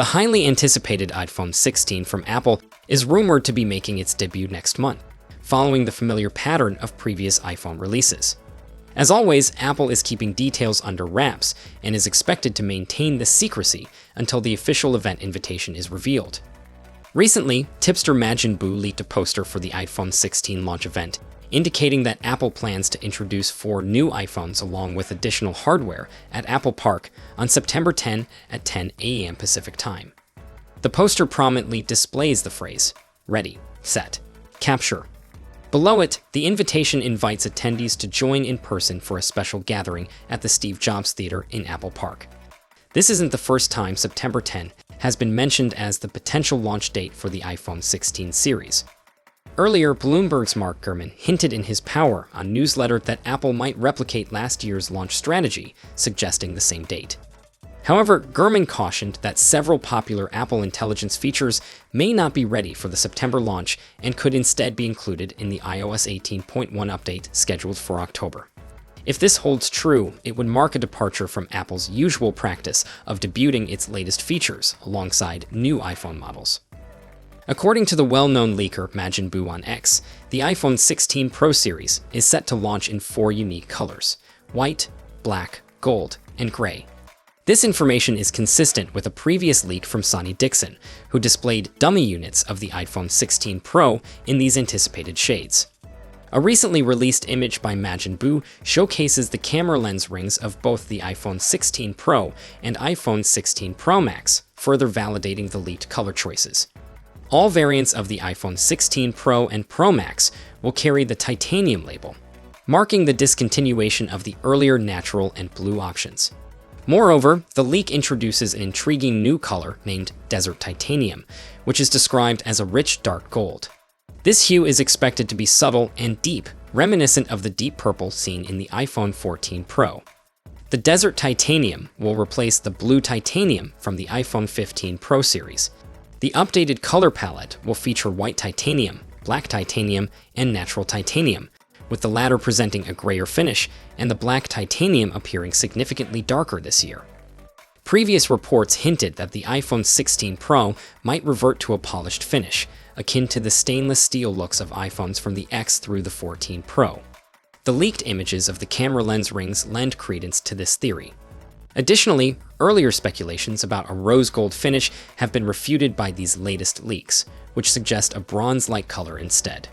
The highly anticipated iPhone 16 from Apple is rumored to be making its debut next month, following the familiar pattern of previous iPhone releases. As always, Apple is keeping details under wraps and is expected to maintain the secrecy until the official event invitation is revealed. Recently, tipster Majin Buu leaked a poster for the iPhone 16 launch event, indicating that Apple plans to introduce 4 new iPhones along with additional hardware at Apple Park on September 10 at 10 a.m. Pacific Time. The poster prominently displays the phrase, "Ready, Set, Capture." Below it, the invitation invites attendees to join in person for a special gathering at the Steve Jobs Theater in Apple Park. This isn't the first time September 10 has been mentioned as the potential launch date for the iPhone 16 series. Earlier, Bloomberg's Mark Gurman hinted in his Power on newsletter that Apple might replicate last year's launch strategy, suggesting the same date. However, Gurman cautioned that several popular Apple Intelligence features may not be ready for the September launch and could instead be included in the iOS 18.1 update scheduled for October. If this holds true, it would mark a departure from Apple's usual practice of debuting its latest features alongside new iPhone models. According to the well-known leaker Majin Buu on X, the iPhone 16 Pro series is set to launch in 4 unique colors: white, black, gold, and gray. This information is consistent with a previous leak from Sonny Dixon, who displayed dummy units of the iPhone 16 Pro in these anticipated shades. A recently released image by Majin Buu showcases the camera lens rings of both the iPhone 16 Pro and iPhone 16 Pro Max, further validating the leaked color choices. All variants of the iPhone 16 Pro and Pro Max will carry the titanium label, marking the discontinuation of the earlier natural and blue options. Moreover, the leak introduces an intriguing new color named Desert Titanium, which is described as a rich dark gold. This hue is expected to be subtle and deep, reminiscent of the deep purple seen in the iPhone 14 Pro. The Desert Titanium will replace the blue titanium from the iPhone 15 Pro series. The updated color palette will feature white titanium, black titanium, and natural titanium, with the latter presenting a grayer finish and the black titanium appearing significantly darker this year. Previous reports hinted that the iPhone 16 Pro might revert to a polished finish, akin to the stainless steel looks of iPhones from the X through the 14 Pro. The leaked images of the camera lens rings lend credence to this theory. Additionally, earlier speculations about a rose gold finish have been refuted by these latest leaks, which suggest a bronze-like color instead.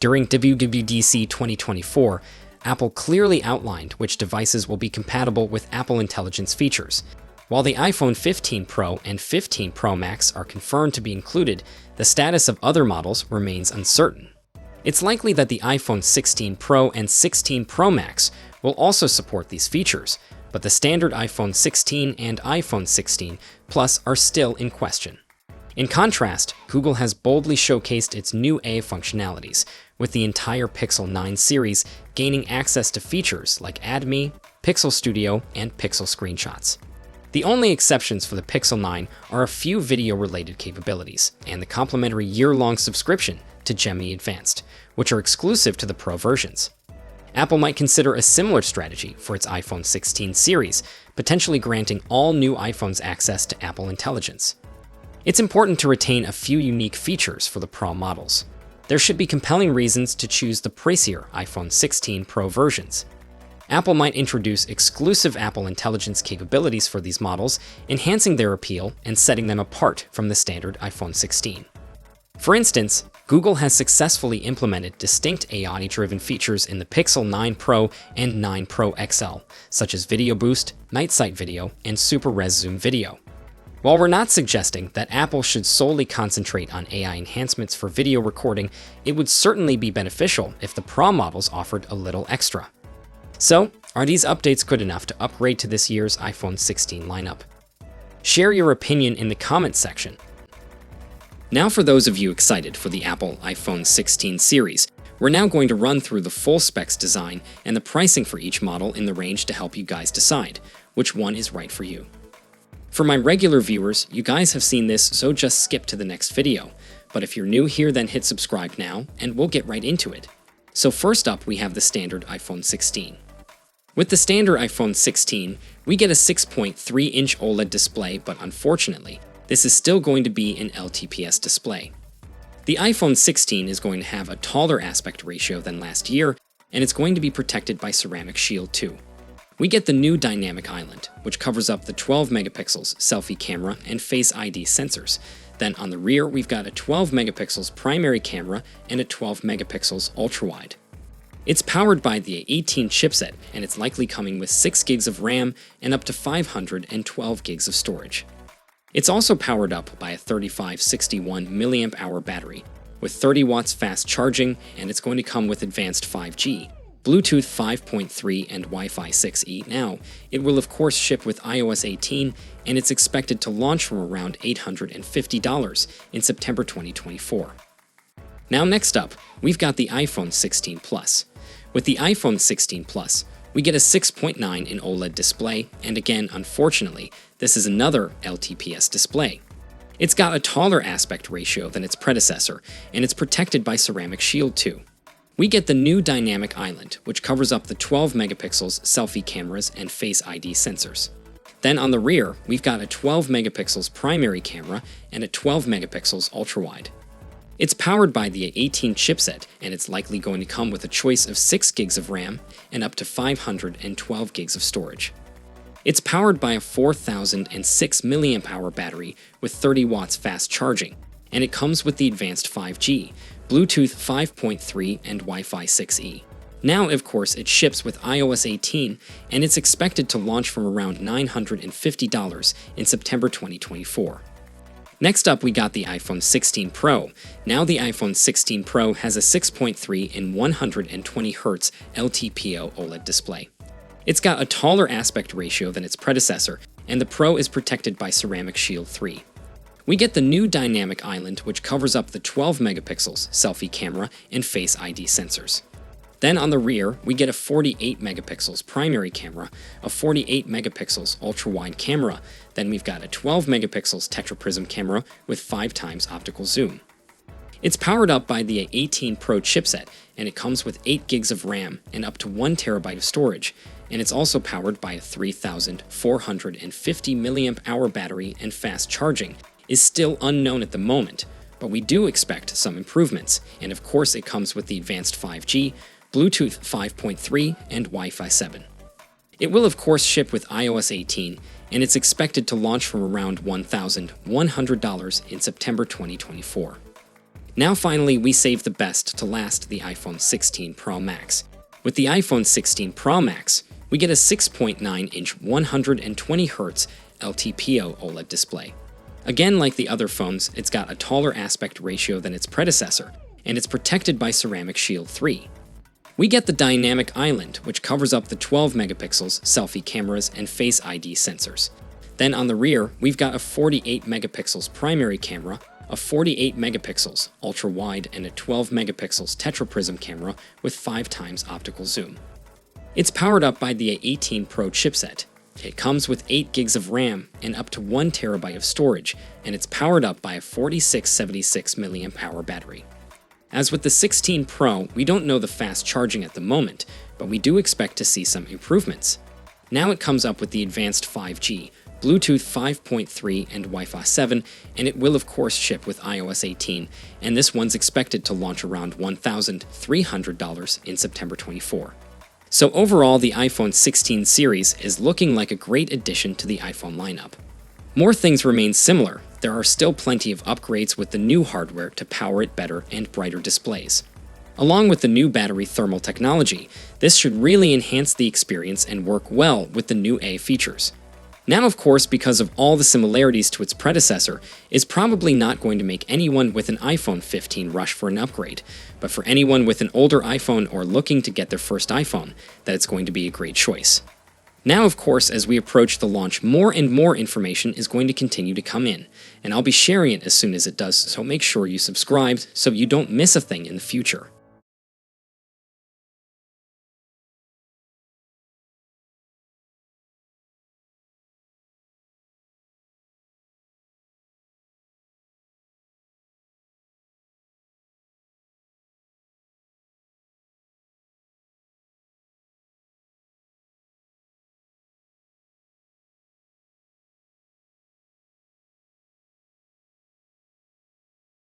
During WWDC 2024, Apple clearly outlined which devices will be compatible with Apple Intelligence features. While the iPhone 15 Pro and 15 Pro Max are confirmed to be included, the status of other models remains uncertain. It's likely that the iPhone 16 Pro and 16 Pro Max will also support these features, but the standard iPhone 16 and iPhone 16 Plus are still in question. In contrast, Google has boldly showcased its new AI functionalities, with the entire Pixel 9 series gaining access to features like Add Me, Pixel Studio, and Pixel Screenshots. The only exceptions for the Pixel 9 are a few video-related capabilities and the complimentary year-long subscription to Gemini Advanced, which are exclusive to the Pro versions. Apple might consider a similar strategy for its iPhone 16 series, potentially granting all new iPhones access to Apple Intelligence. It's important to retain a few unique features for the Pro models. There should be compelling reasons to choose the pricier iPhone 16 Pro versions. Apple might introduce exclusive Apple Intelligence capabilities for these models, enhancing their appeal and setting them apart from the standard iPhone 16. For instance, Google has successfully implemented distinct AI-driven features in the Pixel 9 Pro and 9 Pro XL, such as Video Boost, Night Sight Video, and Super Res Zoom Video. While we're not suggesting that Apple should solely concentrate on AI enhancements for video recording, it would certainly be beneficial if the Pro models offered a little extra. So, are these updates good enough to upgrade to this year's iPhone 16 lineup? Share your opinion in the comments section. Now for those of you excited for the Apple iPhone 16 series, we're now going to run through the full specs design and the pricing for each model in the range to help you guys decide which one is right for you. For my regular viewers, you guys have seen this, so just skip to the next video. But if you're new here, then hit subscribe now, and we'll get right into it. So first up, we have the standard iPhone 16. With the standard iPhone 16, we get a 6.3-inch OLED display, but unfortunately, this is still going to be an LTPS display. The iPhone 16 is going to have a taller aspect ratio than last year, and it's going to be protected by Ceramic Shield 2. We get the new Dynamic Island, which covers up the 12 megapixels selfie camera and Face ID sensors. Then on the rear, we've got a 12 megapixels primary camera and a 12 megapixels ultra-wide. It's powered by the A18 chipset, and it's likely coming with 6 gigs of RAM and up to 512 gigs of storage. It's also powered up by a 3561 mAh battery with 30 watts fast charging, and it's going to come with advanced 5G, Bluetooth 5.3 and Wi-Fi 6E. Now, it will of course ship with iOS 18, and it's expected to launch from around $850 in September 2024. Now next up, we've got the iPhone 16 Plus. With the iPhone 16 Plus, we get a 6.9 in OLED display, and again, unfortunately, this is another LTPS display. It's got a taller aspect ratio than its predecessor, and it's protected by Ceramic Shield 2. We get the new Dynamic Island, which covers up the 12 megapixels selfie cameras and Face ID sensors. Then on the rear, we've got a 12 megapixels primary camera and a 12 megapixels ultra-wide. It's powered by the A18 chipset, and it's likely going to come with a choice of 6 gigs of RAM and up to 512 gigs of storage. It's powered by a 4006 mAh battery with 30 watts fast charging, and it comes with the advanced 5G, Bluetooth 5.3 and Wi-Fi 6E. Now, of course, it ships with iOS 18, and it's expected to launch from around $950 in September 2024. Next up, we got the iPhone 16 Pro. Now the iPhone 16 Pro has a 6.3 in 120Hz LTPO OLED display. It's got a taller aspect ratio than its predecessor, and the Pro is protected by Ceramic Shield 3. We get the new Dynamic Island, which covers up the 12 megapixels selfie camera and Face ID sensors. Then on the rear, we get a 48 megapixels primary camera, a 48 megapixels ultra-wide camera, then we've got a 12 megapixels tetraprism camera with 5 times optical zoom. It's powered up by the A18 Pro chipset, and it comes with 8 gigs of RAM and up to 1 terabyte of storage, and it's also powered by a 3450 mAh battery, and fast charging is still unknown at the moment, but we do expect some improvements, and of course it comes with the advanced 5G, Bluetooth 5.3, and Wi-Fi 7. It will of course ship with iOS 18, and it's expected to launch from around $1,100 in September 2024. Now finally, we save the best to last, the iPhone 16 Pro Max. With the iPhone 16 Pro Max, we get a 6.9-inch 120Hz LTPO OLED display. Again, like the other phones, it's got a taller aspect ratio than its predecessor, and it's protected by Ceramic Shield 3. We get the Dynamic Island, which covers up the 12 megapixels selfie cameras and Face ID sensors. Then on the rear, we've got a 48 megapixels primary camera, a 48 megapixels ultra-wide, and a 12 megapixels tetraprism camera with 5 times optical zoom. It's powered up by the A18 Pro chipset. It comes with 8 gigs of RAM and up to 1 terabyte of storage, and it's powered up by a 4676 mAh battery. As with the 16 Pro, we don't know the fast charging at the moment, but we do expect to see some improvements. Now it comes up with the advanced 5G, Bluetooth 5.3 and Wi-Fi 7, and it will of course ship with iOS 18, and this one's expected to launch around $1,300 in September 24. So overall, the iPhone 16 series is looking like a great addition to the iPhone lineup. More things remain similar. There are still plenty of upgrades with the new hardware to power it better and brighter displays. Along with the new battery thermal technology, this should really enhance the experience and work well with the new A features. Now, of course, because of all the similarities to its predecessor, is probably not going to make anyone with an iPhone 15 rush for an upgrade, but for anyone with an older iPhone or looking to get their first iPhone, that it's going to be a great choice. Now, of course, as we approach the launch, more and more information is going to continue to come in, and I'll be sharing it as soon as it does, so make sure you subscribe so you don't miss a thing in the future.